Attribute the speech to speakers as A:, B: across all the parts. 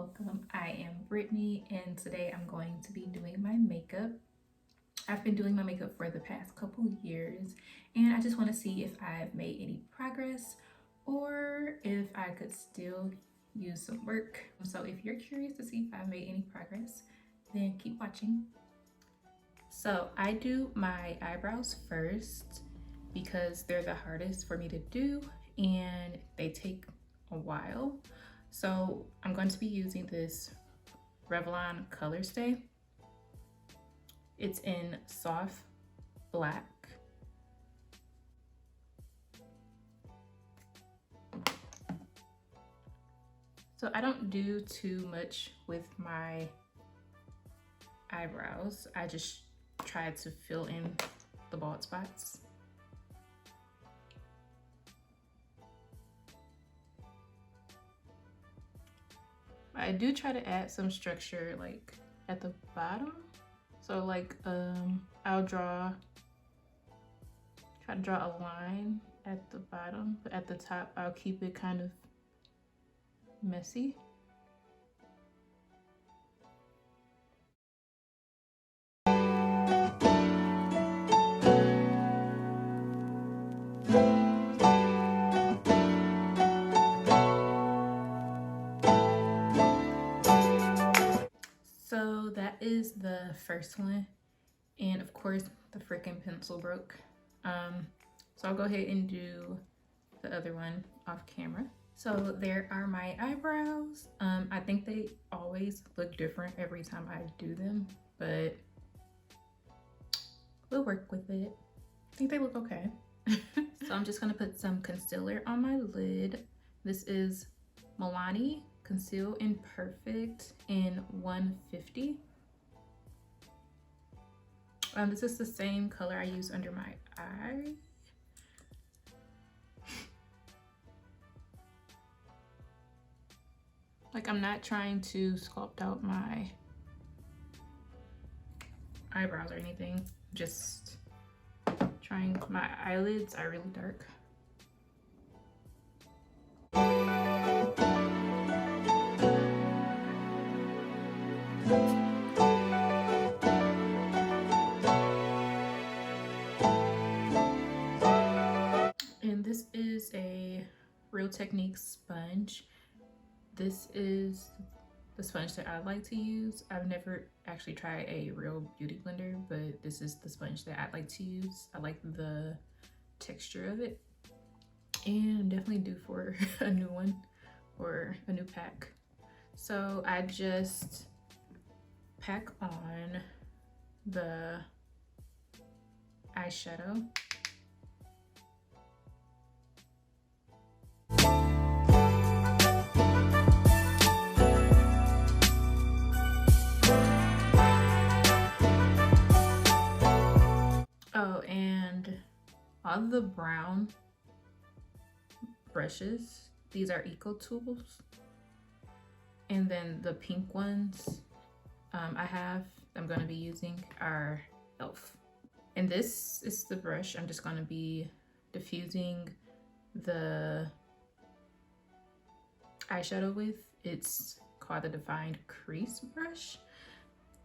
A: welcome. I am Brittany and today I'm going to be doing my makeup. I've been doing my makeup for the past couple years and I just want to see if I've made any progress or if I could still use some work. So if you're curious to see if I've made any progress, then keep watching. So I do my eyebrows first because they're the hardest for me to do and they take a while. So I'm going to be using this Revlon Color Stay. It's in soft black. So I don't do too much with my eyebrows. I just try to fill in the bald spots. I do try to add some structure like at the bottom. So like I'll try to draw a line at the bottom, but at the top I'll keep it kind of messy. So that is the first one, and of course the freaking pencil broke. So I'll go ahead and do the other one off camera. So there are my eyebrows. I think they always look different every time I do them, but we'll work with it. I think they look okay. So I'm just gonna put some concealer on my lid. This is Milani Conceal Imperfect in 150. This is the same color I use under my eye. Like, I'm not trying to sculpt out my eyebrows or anything, just trying. My eyelids are really dark. And this is a Real Technique sponge. This is the sponge that I like to use. I've never actually tried a real beauty blender, but this is the sponge that I like to use. I like the texture of it, and I'm definitely due for a new one or a new pack. So I just pack on the eyeshadow. Oh, and all the brown brushes, these are Eco Tools. And then the pink ones I'm going to be using are e.l.f. And this is the brush I'm just going to be diffusing the eyeshadow with. It's called the Defined Crease brush.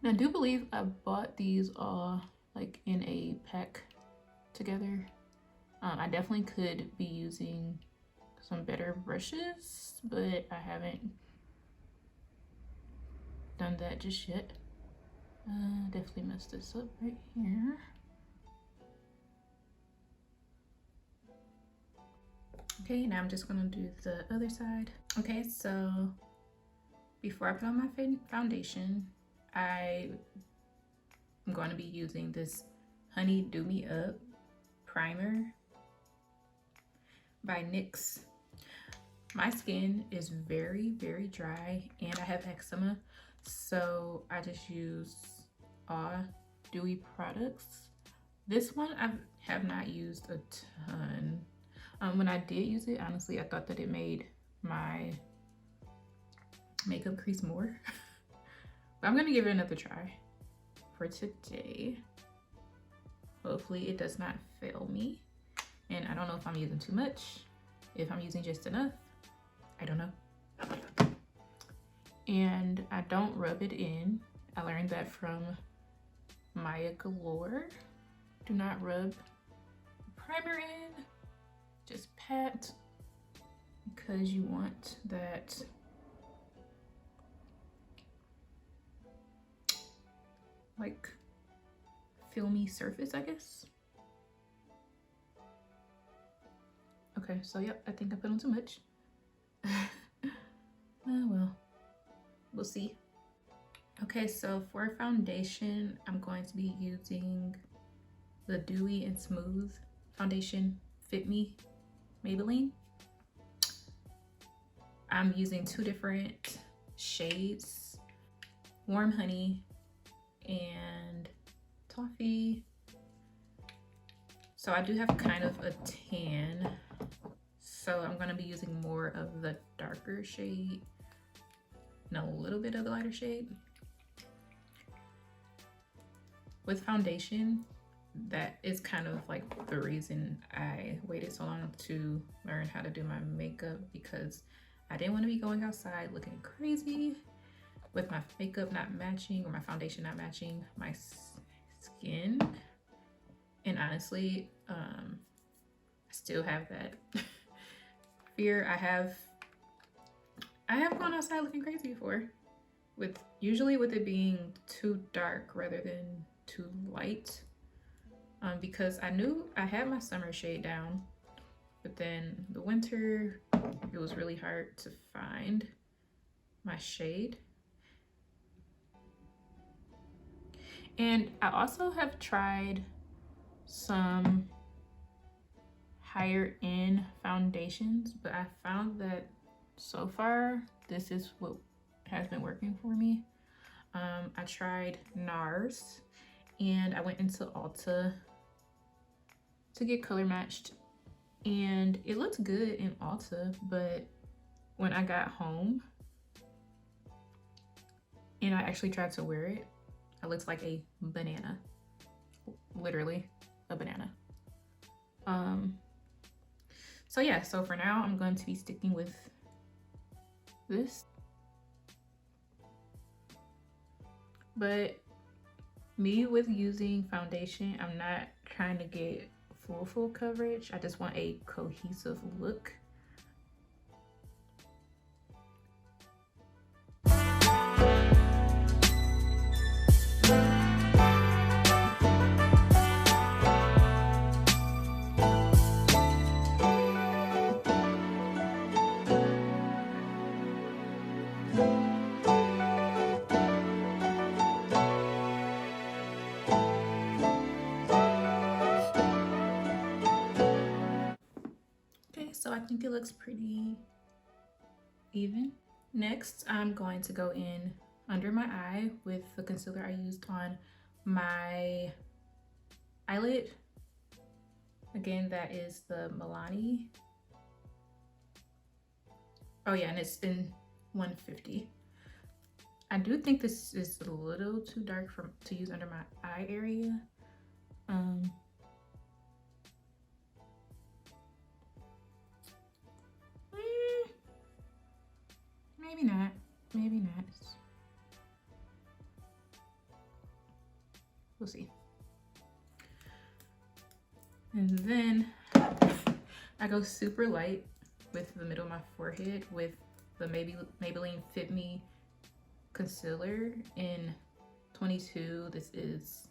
A: And I do believe I bought these all like in a pack together. I definitely could be using some better brushes, but I haven't done that just yet. Definitely messed this up right here. Okay, now I'm just gonna do the other side. Okay, so before I put on my foundation, I'm going to be using this Honey Do Me Up primer by NYX. My skin is very, very dry and I have eczema, so I just use all dewy products. This one I have not used a ton. When I did use it, honestly, I thought that it made my makeup crease more. But I'm gonna give it another try for today. Hopefully it does not fail me. And I don't know if I'm using too much, if I'm using just enough. I don't know. and I don't rub it in. I learned that from Maya Galore. Do not rub primer in, just pat, because you want that like filmy surface, I guess. Okay, so yep, I think I put on too much. Oh well, we'll see. Okay, so for foundation, I'm going to be using the Dewy and Smooth Foundation Fit Me Maybelline. I'm using two different shades, Warm Honey and Toffee. So I do have kind of a tan, so I'm gonna be using more of the darker shade and a little bit of the lighter shade. With foundation, that is kind of like the reason I waited so long to learn how to do my makeup, because I didn't want to be going outside looking crazy with my makeup not matching or my foundation not matching my skin. And honestly, I still have that fear. I have gone outside looking crazy before, usually with it being too dark rather than too light. Because I knew I had my summer shade down, but then the winter, it was really hard to find my shade. And I also have tried some higher end foundations, but I found that so far, this is what has been working for me. I tried NARS, and I went into Ulta to get color matched, and it looked good in Ulta, but when I got home and I actually tried to wear it, I looked like a banana, literally a banana. So yeah, so for now I'm going to be sticking with this, but me with using foundation, I'm not trying to get full coverage. I just want a cohesive look. So I think it looks pretty even. Next, I'm going to go in under my eye with the concealer I used on my eyelid. Again, that is the Milani. Oh yeah, and it's in 150. I do think this is a little too dark to use under my eye area. Maybe not, maybe not. We'll see. And then I go super light with the middle of my forehead with the Maybelline Fit Me concealer in 22. This is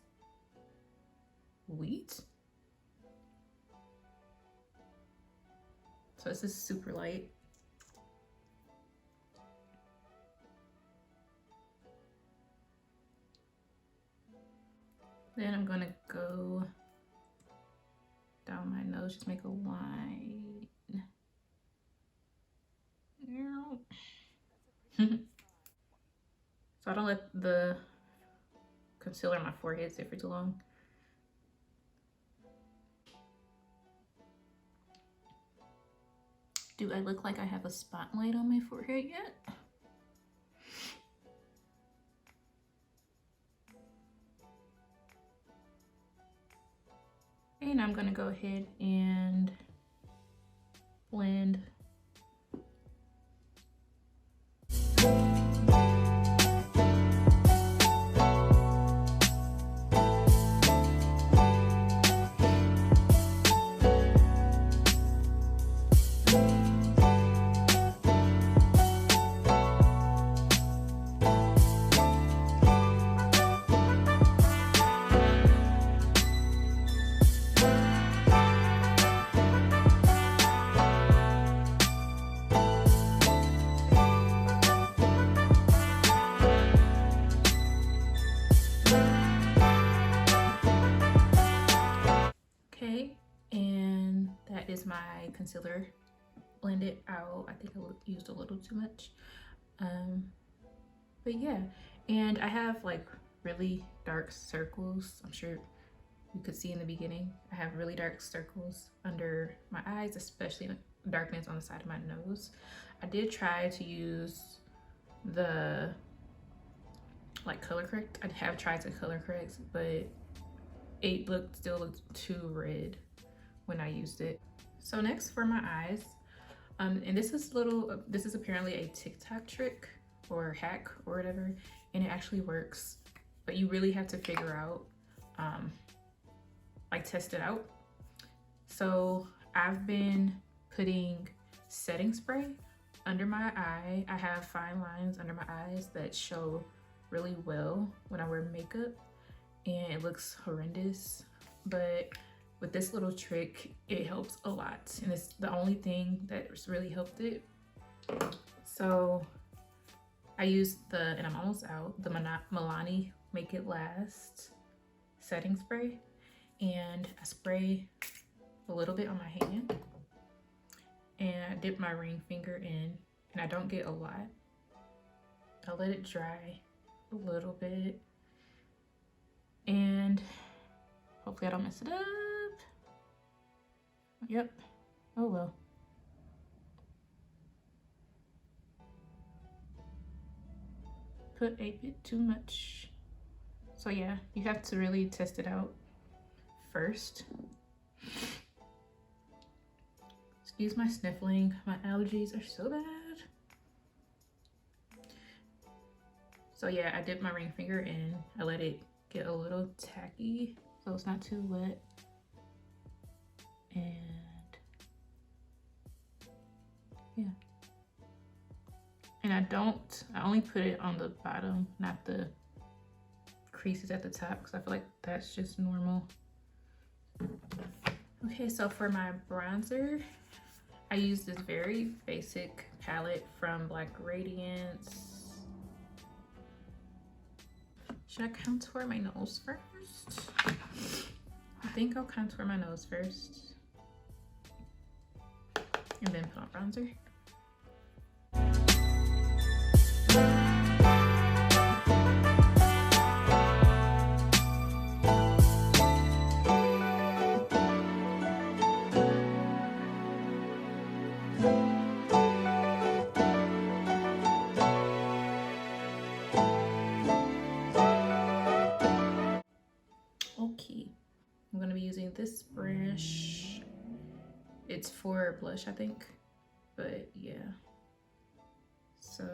A: Wheat. So this is super light. Then I'm gonna go down my nose, just make a line. So I don't let the concealer on my forehead sit for too long. Do I look like I have a spotlight on my forehead yet? And I'm gonna go ahead and blend. concealer blend it out. I think I used a little too much. But yeah, and I have like really dark circles. I'm sure you could see in the beginning. I have really dark circles under my eyes, especially darkness on the side of my nose. I did try to use the like color correct. I have tried to color correct, but it still looked too red when I used it. So next for my eyes, and this is apparently a TikTok trick or hack or whatever, and it actually works, but you really have to figure out, like test it out. So I've been putting setting spray under my eye. I have fine lines under my eyes that show really well when I wear makeup, and it looks horrendous, but with this little trick, it helps a lot, and it's the only thing that's really helped it. So I used and I'm almost out, the Milani Make It Last setting spray, and I spray a little bit on my hand, and I dip my ring finger in, and I don't get a lot. I let it dry a little bit, and hopefully I don't mess it up. Yep. Oh well. Put a bit too much. So yeah, you have to really test it out first. Excuse my sniffling. My allergies are so bad. So yeah, I dipped my ring finger in. I let it get a little tacky so it's not too wet. And yeah. And I only put it on the bottom, not the creases at the top, because I feel like that's just normal. Okay, so for my bronzer, I use this very basic palette from Black Radiance. Should I contour my nose first? I think I'll contour my nose first and then put on bronzer. Okay, I'm gonna be using this brush. It's for blush, I think, but yeah. So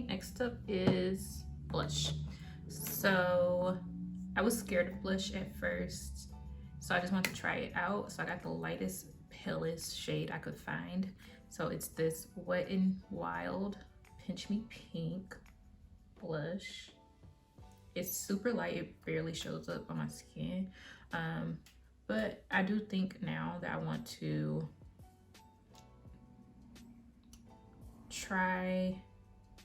A: next up is blush. So I was scared of blush at first, so I just wanted to try it out. So I got the lightest, palest shade I could find. So it's this Wet n Wild Pinch Me Pink blush. It's super light, it barely shows up on my skin. But I do think now that I want to try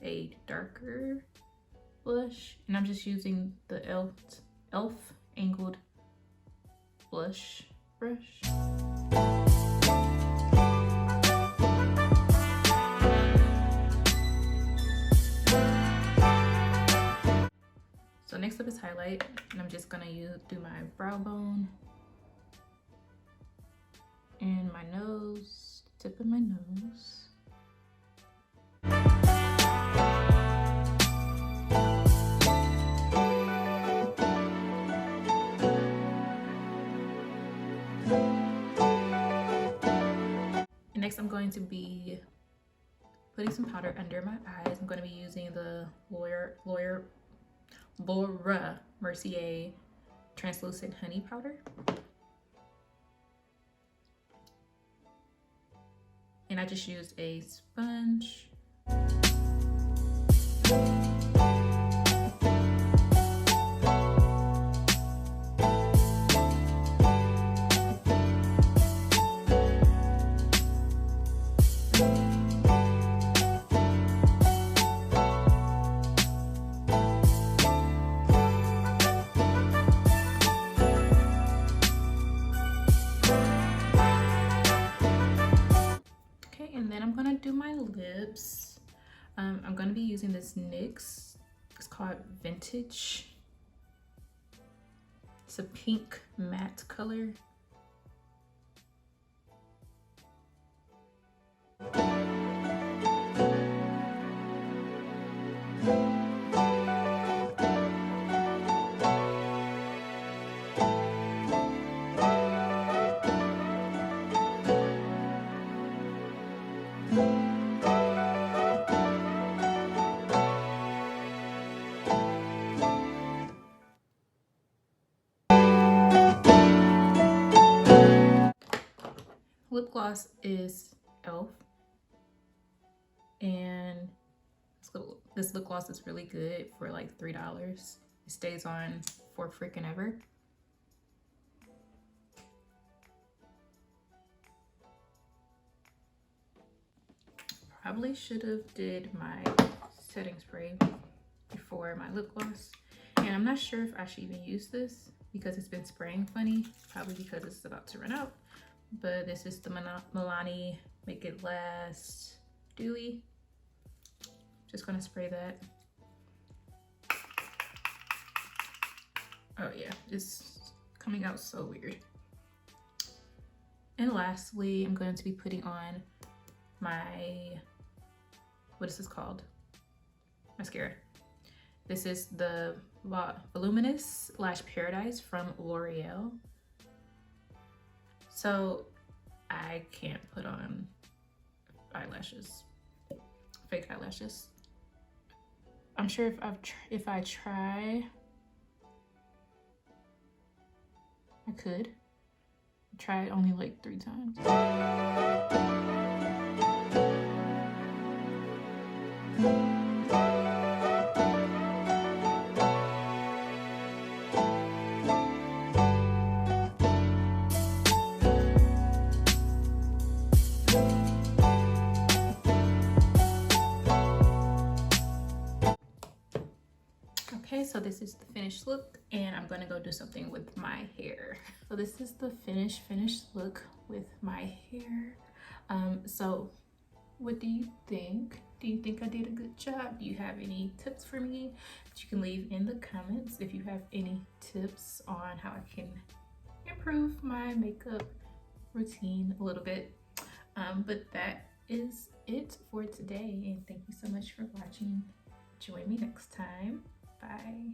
A: a darker blush, and I'm just using the e.l.f. angled blush brush. So next up is highlight, and I'm just gonna do my brow bone and my nose, tip of my nose. And next I'm going to be putting some powder under my eyes. I'm going to be using the Laura Mercier translucent honey powder. And I just used a sponge. And then I'm gonna do my lips. I'm gonna be using this NYX. It's called Vintage. It's a pink matte color. Lip gloss is e.l.f. and this lip gloss is really good for like $3. It stays on for freaking ever. Probably should have did my setting spray before my lip gloss, and I'm not sure if I should even use this because it's been spraying funny, probably because it's about to run out. But this is the Milani Make It Last Dewy. Just gonna spray that. Oh yeah, it's coming out so weird. And lastly, I'm going to be putting on my, what is this called? Mascara. This is the Voluminous Lash Paradise from L'Oreal. So I can't put on eyelashes, fake eyelashes. I'm sure if I try, I could. I tried only like 3 times. Okay, so this is the finished look, and I'm gonna go do something with my hair. So this is the finished look with my hair. So what do you think? Do you think I did a good job? Do you have any tips for me that you can leave in the comments if you have any tips on how I can improve my makeup routine a little bit? But that is it for today, and thank you so much for watching. Join me next time. Bye.